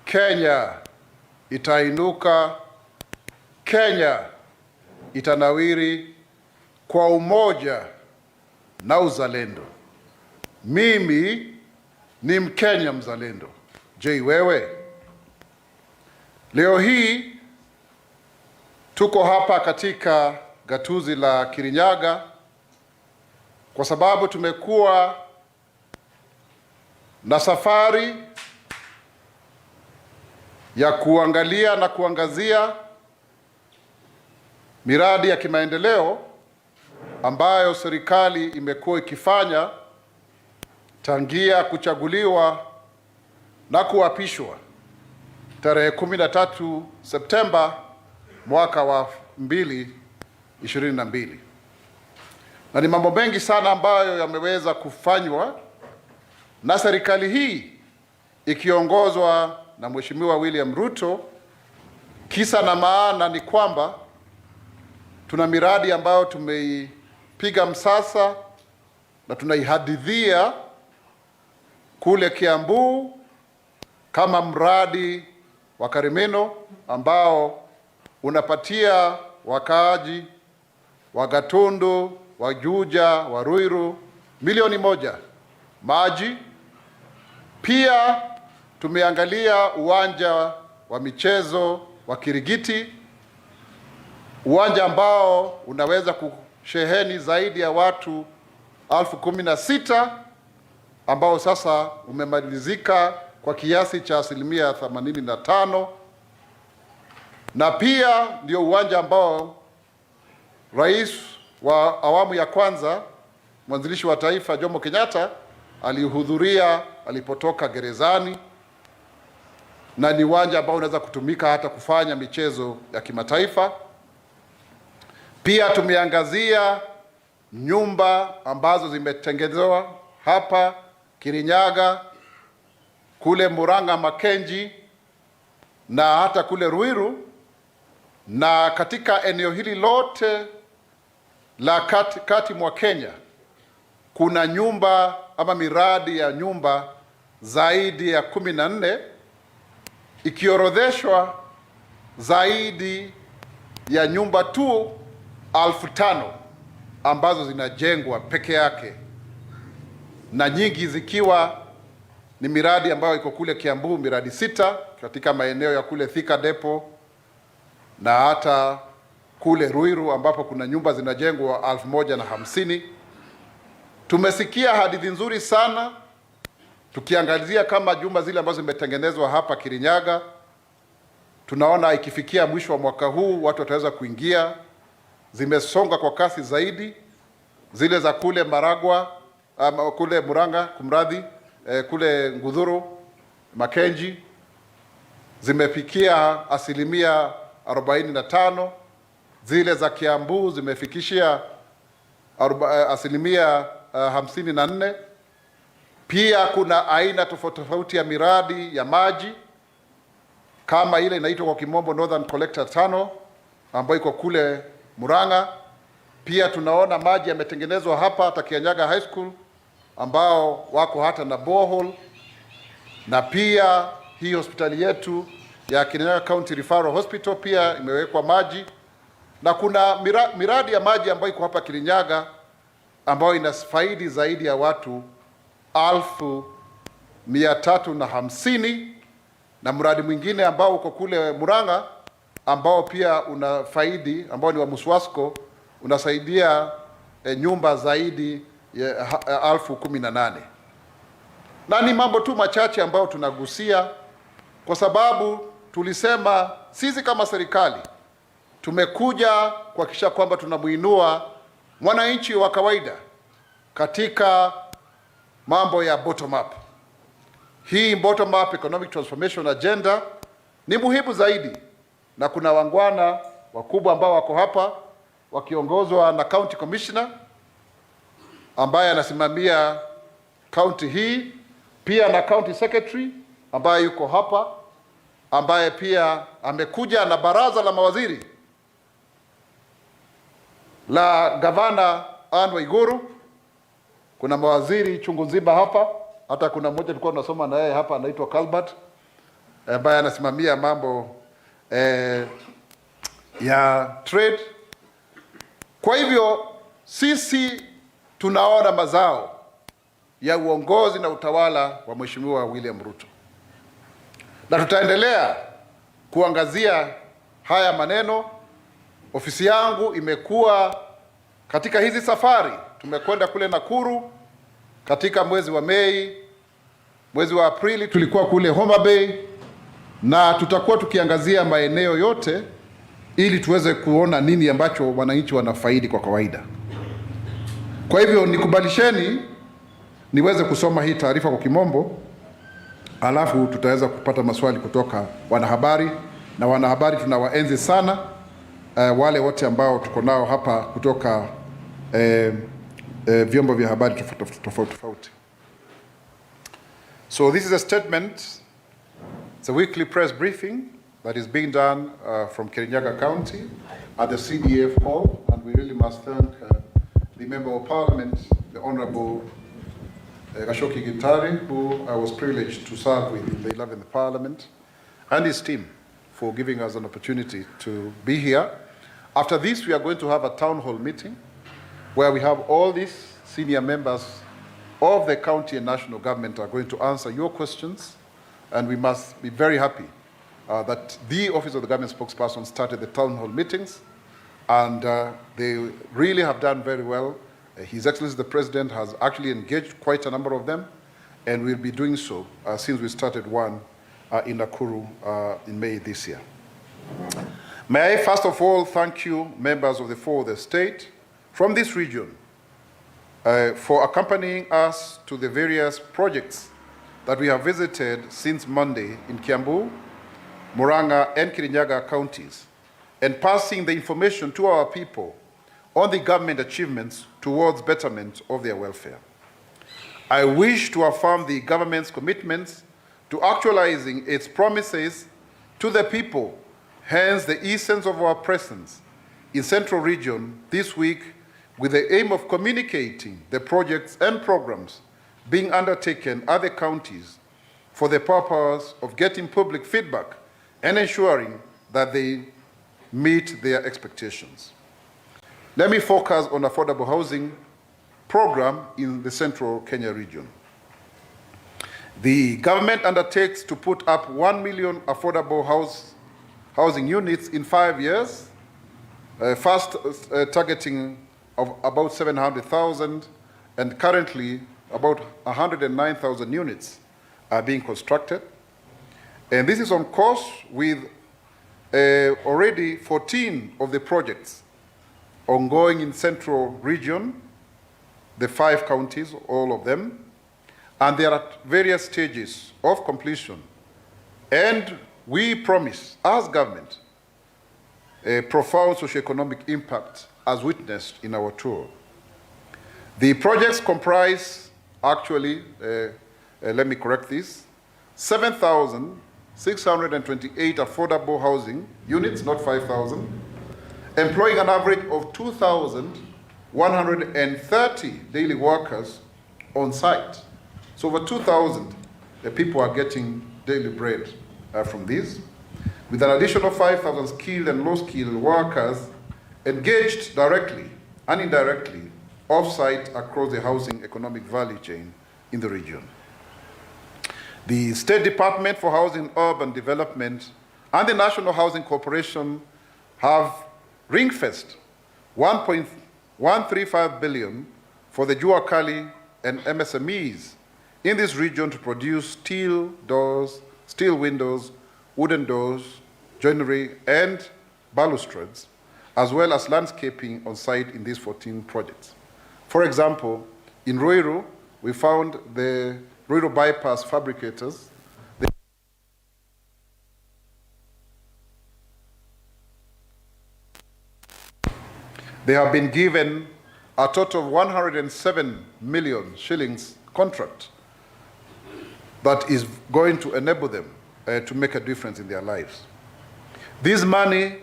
Kenya itainuka, Kenya itanawiri kwa umoja na uzalendo. Mimi ni Mkenya mzalendo. Je, wewe? Leo hii tuko hapa katika gatuzi la Kirinyaga kwa sababu tumekuwa na safari ya kuangalia na kuangazia miradi ya kimaendeleo ambayo serikali imekuwa ikifanya tangia kuchaguliwa na kuapishwa tarehe 13 Septemba mwaka wa 2022. Na ni mambo mengi sana ambayo yameweza kufanywa na serikali hii ikiongozwa na Mheshimiwa William Ruto. Kisa na maana ni kwamba tuna miradi ambayo tumeipiga msasa na tunaihadithia kule Kiambu, kama mradi wa Karimeno ambao unapatia wakaaji wa Gatundu, wa Juja, wa Ruiru milioni 1 maji. Pia tumeangalia uwanja wa michezo wa Kirigiti, uwanja ambao unaweza kusheheni zaidi ya watu 16,000 ambao sasa umemalizika kwa kiasi cha 85%. Na pia ndio uwanja ambao Rais wa awamu ya kwanza, mwanzilishi wa taifa Jomo Kenyatta, alihudhuria alipotoka gerezani, na ni uwanja ambao unaweza kutumika hata kufanya michezo ya kimataifa. Pia tumeangazia nyumba ambazo zimetengenezwa hapa Kirinyaga, kule Murang'a Makenji na hata kule Ruiru, na katika eneo hili lote la kati mwa Kenya kuna nyumba ama miradi ya nyumba zaidi ya 14 ikiorodheshwa zaidi ya nyumba tu 5,000 ambazo zinajengwa peke yake, na nyingi zikiwa ni miradi ambayo iko kule Kiambu, miradi 6 katika maeneo ya kule Thika Depot, na hata kule Ruiru ambapo kuna nyumba zinajengwa 1,050. Tumesikia hadithi nzuri sana tukiangazia kama jumba zile ambazo zimetengenezwa hapa Kirinyaga. Tunaona ikifikia mwisho wa mwaka huu watu wataweza kuingia. Zimesonga kwa kasi zaidi zile za kule Maragwa, kule Murang'a, kumradhi, kule Ngudhuru, Makenji zimefikia 45%. Zile za Kiambu zimefikishia 54%. Pia kuna aina tofauti ya miradi ya maji kama ile inaitwa kwa kimombo Northern Collector Tunnel ambayo iko kule Murang'a. Pia tunaona maji yametengenezwa hapa hata Kirinyaga High School ambao wako hata na borehole, na pia hii hospitali yetu ya Kirinyaga County Referral Hospital pia imewekwa maji, na kuna miradi ya maji ambayo iko hapa Kirinyaga ambayo inafaidi zaidi ya watu 350,000, na mradi mwingine ambao uko kule Murang'a ambao pia unafaidi, ambao ni wa Muswasco, unasaidia nyumba zaidi ya 18,000. Na ni mambo tu machache ambayo tunagusia kwa sababu tulisema sisi kama serikali tumekuja kuhakikisha kwamba tunamuinua mwananchi wa kawaida katika mambo ya bottom up. Hii bottom up economic transformation agenda ni muhimu zaidi, na kuna wangwana wakubwa ambao wako hapa wakiongozwa na county commissioner ambaye anasimamia county hii, pia na county secretary ambaye yuko hapa, ambaye pia amekuja na baraza la mawaziri la gavana Anne Waiguru. Kuna mawaziri chungu nzima hapa, hata kuna mmoja tulikuwa tunasoma na yeye hapa anaitwa Calbert. ambaye anasimamia mambo ya trade. Kwa hivyo sisi tunaona mazao ya uongozi na utawala wa Mheshimiwa William Ruto, na tutaendelea kuangazia haya maneno. Ofisi yangu imekuwa katika hizi safari, tumekwenda kule Nakuru katika mwezi wa Mei, mwezi wa Aprili tulikuwa kule Homa Bay, na tutakuwa tukiangazia maeneo yote ili tuweze kuona nini ambacho wananchi wanafaidi kwa kawaida. Kwa hivyo nikubalisheni niweze kusoma hii taarifa kwa kimombo, alafu tutaweza kupata maswali kutoka wanahabari, na wanahabari tunawaenzi sana wale wote ambao tuko nao hapa kutoka vyombo vya habari tofauti. So this is a statement, it's a weekly press briefing that is being done from Kirinyaga County at the CDF Hall, and we really must thank the Member of Parliament, the Honorable Gachagua, who I was privileged to serve with in the 11th Parliament, and his team for giving us an opportunity to be here. After this, we are going to have a town hall meeting where we have all these senior members of the county and national government are going to answer your questions, and we must be very happy that the Office of the Government Spokesperson started the town hall meetings, and they really have done very well. His Excellency the President has actually engaged quite a number of them, and will be doing so since we started one in Nakuru in May this year. May I first of all thank you, members of the Fourth Estate from this region, for accompanying us to the various projects that we have visited since Monday in Kiambu, Murang'a, and Kirinyaga counties, and passing the information to our people on the government achievements towards betterment of their welfare. I wish to affirm the government's commitments to actualizing its promises to the people, hence the essence of our presence in Central Region this week, with the aim of communicating the projects and programs being undertaken at the counties for the purpose of getting public feedback and ensuring that they meet their expectations. Let me focus on affordable housing program in the Central Kenya region. The government undertakes to put up 1 million affordable housing units in 5 years, first targeting of about 700,000, and currently about 109,000 units are being constructed. And this is on course with already 14 of the projects ongoing in Central Region, the 5 counties, all of them, and they are at various stages of completion. And we promise, as government, a profound socioeconomic impact as witnessed in our tour. The projects comprise, actually, let me correct this, 7,628 affordable housing units, not 5,000, employing an average of 2,130 daily workers on site. So over 2,000 people are getting daily bread from these, with an additional 5,000 skilled and low-skilled workers engaged directly and indirectly off-site across the housing economic value chain in the region. The State Department for Housing and Urban Development and the National Housing Corporation have ring-fenced 1.135 billion for the Jua Kali and MSMEs in this region to produce steel doors, steel windows, wooden doors, joinery, and balustrades, as well as landscaping on site in these 14 projects. For example, in Ruiru, we found the Ruiru bypass fabricators. They have been given a total of 107 million shillings contract that is going to enable them to make a difference in their lives. This money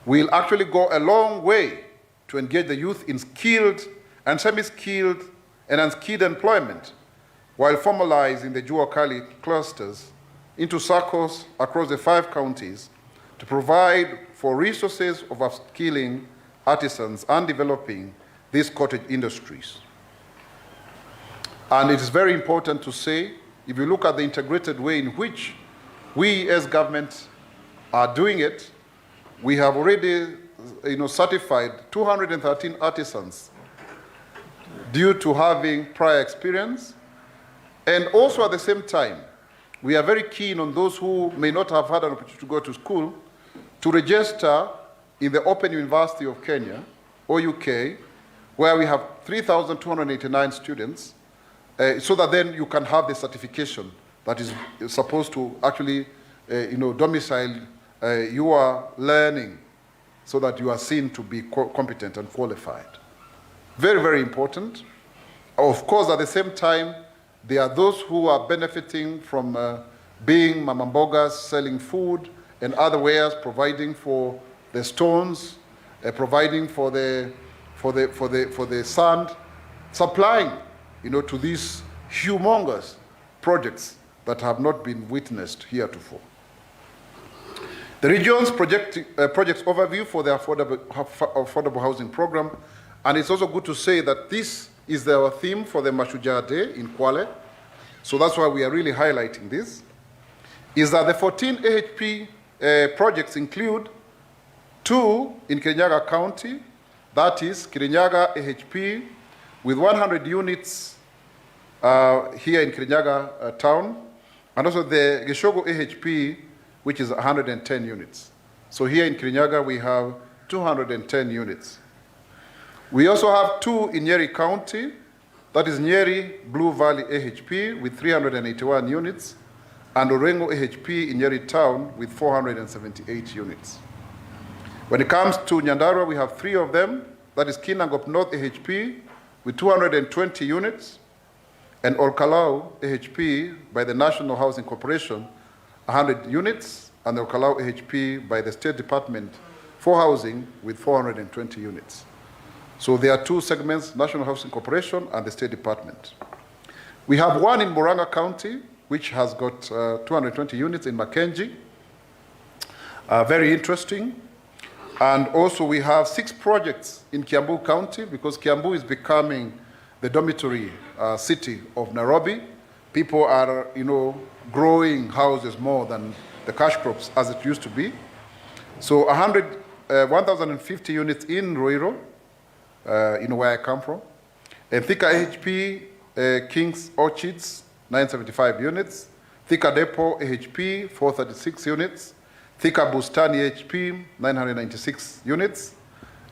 will actually go a long way to engage the youth in skilled and semi-skilled and unskilled employment, while formalizing the Jua Kali clusters into circles across the 5 counties to provide for resources of upskilling artisans and developing these cottage industries. And it is very important to say, if you look at the integrated way in which we as government are doing it, we have already certified 213 artisans due to having prior experience. And also at the same time, we are very keen on those who may not have had an opportunity to go to school to register in the Open University of Kenya, OUK, where we have 3,289 students, so that then you can have the certification that is supposed to actually, domicile your learning so that you are seen to be competent and qualified. Very, very important. Of course, at the same time, there are those who are benefiting from being mama mbogas, selling food and other wares, providing for the stones, providing for the sand, supplying, to these humongous projects that have not been witnessed heretofore. The region's projects overview for the affordable housing program, and it's also good to say that this is our theme for the Mashujaa Day in Kwale, so that's why we are really highlighting this, is that the 14 AHP projects include 2 in Kirinyaga County, that is Kirinyaga AHP with 100 units here in Kirinyaga town, and also the Gachagua AHP, which is 110 units. So here in Kirinyaga we have 210 units. We also have 2 in Nyeri County, that is Nyeri Blue Valley AHP with 381 units, and Orengo AHP in Nyeri Town with 478 units. When it comes to Nyandarua, we have 3 of them, that is Kinangop North AHP with 220 units, and Olkalau AHP by the National Housing Corporation, 100 units, and the Olkalau AHP by the State Department for Housing with 420 units. So there are 2 segments, National Housing Corporation and the State Department. We have 1 in Murang'a County, which has got 220 units in Mackenzie. Very interesting. And also we have 6 projects in Kiambu County, because Kiambu is becoming the dormitory city of Nairobi. People are, growing houses more than the cash crops as it used to be. So 1,050 units in Ruiru, where I come from. And Thika AHP, King's Orchids, 975 units. Thika Depot AHP, 436 units. Thika Bustani AHP, 996 units.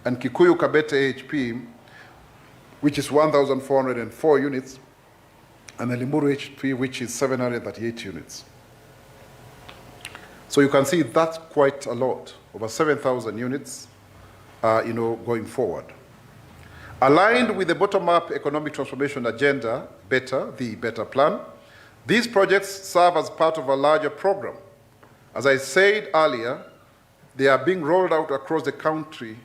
And Kikuyu Kabete AHP, which is 1,404 units. And the Limuru AHP, which is 738 units. So you can see that's quite a lot, over 7,000 units, going forward. Aligned with the bottom-up economic transformation agenda, the Better Plan, these projects serve as part of a larger program. As I said earlier, they are being rolled out across the country,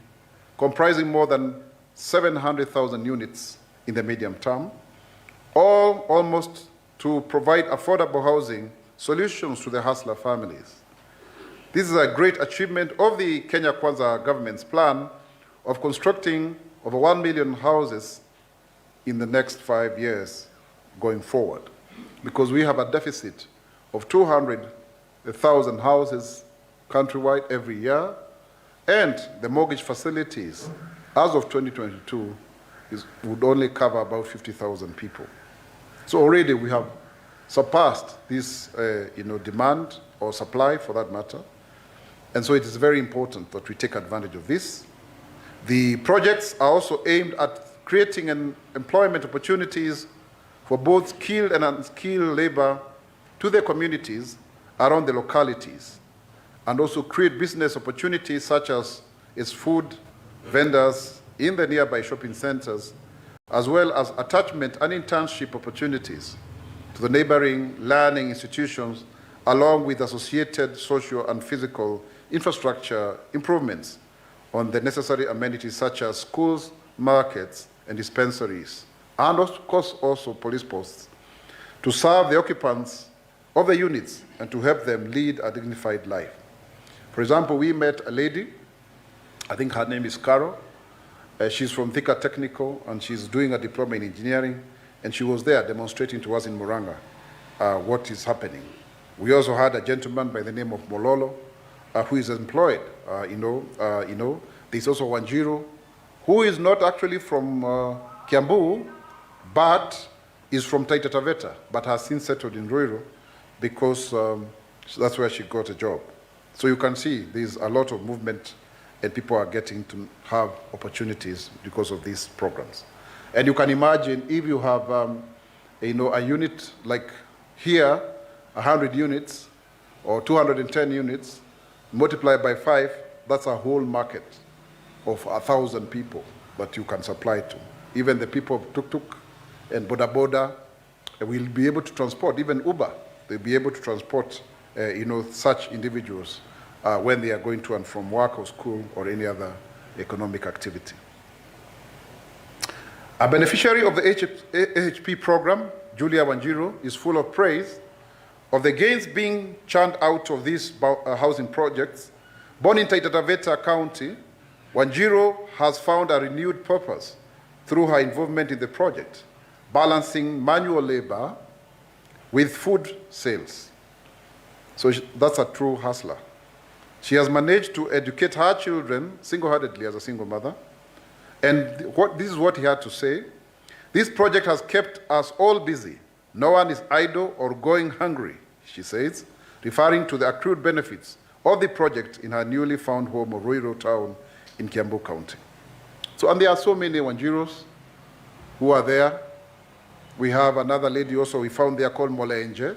comprising more than 700,000 units in the medium term, all almost to provide affordable housing solutions to the hustler families. This is a great achievement of the Kenya Kwanza government's plan of constructing over 1 million houses in the next 5 years going forward, because we have a deficit of 200,000 houses countrywide every year, and the mortgage facilities as of 2022 would only cover about 50,000 people. So already we have surpassed this demand or supply for that matter, and so it is very important that we take advantage of this. The projects are also aimed at creating employment opportunities for both skilled and unskilled labor to the communities around the localities, and also create business opportunities such as food vendors in the nearby shopping centers, as well as attachment and internship opportunities to the neighboring learning institutions, along with associated social and physical infrastructure improvements on the necessary amenities such as schools, markets, and dispensaries, and of course also police posts, to serve the occupants of the units and to help them lead a dignified life. For example, we met a lady, I think her name is Carol. She's from Thika Technical, and she's doing a diploma in engineering, and she was there demonstrating to us in Murang'a what is happening. We also had a gentleman by the name of Mololo, who is employed. There's also Wanjiru, who is not actually from Kiambu, but is from Taita Taveta, but has since settled in Ruiru because that's where she got a job. So you can see there's a lot of movement, and people are getting to have opportunities because of these programs. And you can imagine if you have a unit like here, 100 units or 210 units, multiplied by 5, that's a whole market of 1,000 people that you can supply to. Even the people of Tuk-Tuk and Boda Boda will be able to transport, even Uber, they'll be able to transport such individuals when they are going to and from work or school or any other economic activity. A beneficiary of the AHP program, Julia Wanjiru, is full of praise of the gains being churned out of these housing projects. Born in Taita Taveta County, Wanjiru has found a renewed purpose through her involvement in the project, balancing manual labor with food sales. So that's a true hustler. She has managed to educate her children single-handedly as a single mother. And this is what he had to say. This project has kept us all busy. No one is idle or going hungry, she says, referring to the accrued benefits of the project in her newly found home of Ruiru town in Kiambu County. So, and there are so many Wanjirus who are there. We have another lady also we found there called Molenje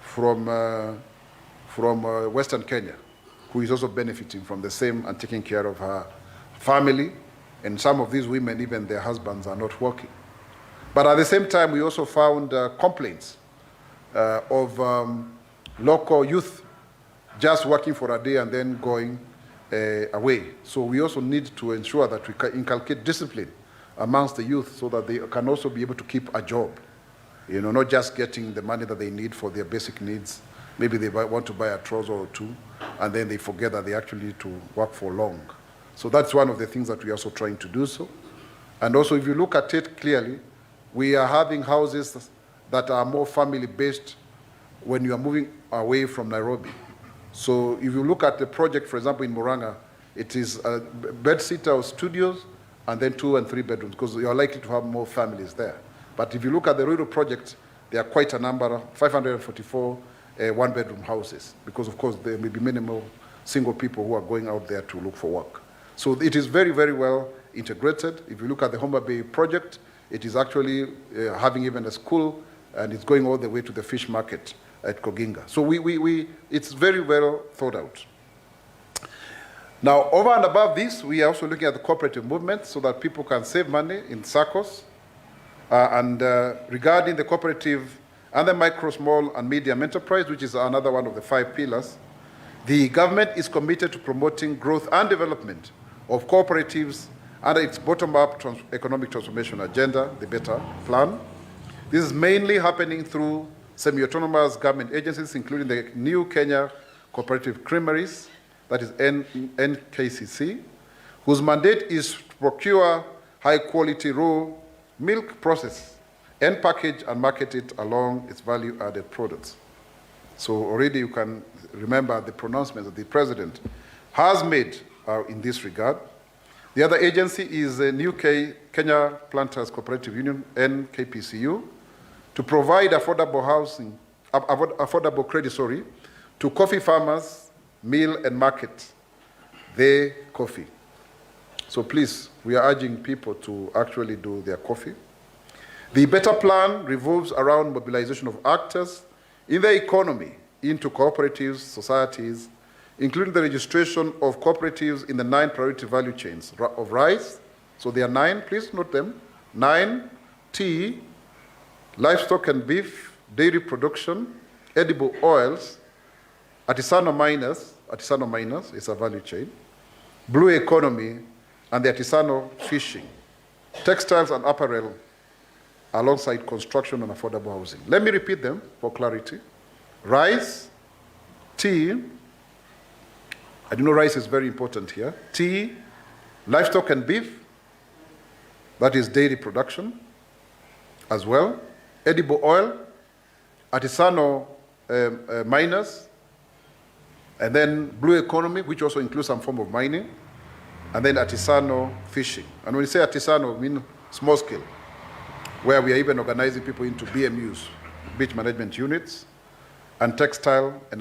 from Western Kenya, who is also benefiting from the same and taking care of her family. And some of these women, even their husbands, are not working. But at the same time, we also found complaints of local youth just working for a day and then going away. So we also need to ensure that we inculcate discipline amongst the youth so that they can also be able to keep a job. Not just getting the money that they need for their basic needs. Maybe they want to buy a trouser or two, and then they forget that they actually need to work for long. So that's one of the things that we are also trying to do so. And also, if you look at it clearly, we are having houses that are more family-based when you are moving away from Nairobi. So if you look at the project, for example, in Murang'a, it is bed-sitter or studios, and then 2 and 3 bedrooms, because you are likely to have more families there. But if you look at the Ruiru project, there are quite a number, 544 one-bedroom houses, because of course there may be minimal single people who are going out there to look for work. So it is very, very well integrated. If you look at the Homa Bay project, it is actually having even a school, and it's going all the way to the fish market at Koginga. So it's very well thought out. Now, over and above this, we are also looking at the cooperative movement so that people can save money in SACCOs. Regarding the cooperative and the micro, small, and medium enterprise, which is another one of the 5 pillars, the government is committed to promoting growth and development of cooperatives under its bottom-up economic transformation agenda, the BETTER plan. This is mainly happening through semi-autonomous government agencies, including the New Kenya Cooperative Creameries, that is NKCC, whose mandate is to procure high-quality raw milk, process and package and market it along its value-added products. So already you can remember the pronouncement that the president has made in this regard. The other agency is the New Kenya Planters Cooperative Union, NKPCU, to provide affordable credit, to coffee farmers, mill and market their coffee. So please, we are urging people to actually do their coffee. The BETTER plan revolves around mobilization of actors in the economy into cooperatives, societies, including the registration of cooperatives in the 9 priority value chains of rice. So there are 9, please note them. 9, tea, livestock and beef, dairy production, edible oils, artisanal miners is a value chain, blue economy, and the artisanal fishing, textiles and apparel, alongside construction and affordable housing. Let me repeat them for clarity. rice, tea. I do know rice is very important here. Tea, livestock and beef, that is dairy production as well. Edible oil, artisanal miners, and then blue economy, which also includes some form of mining, and then artisanal fishing. And when we say artisanal, we mean small scale, where we are even organizing people into BMUs, beach management units, and textile and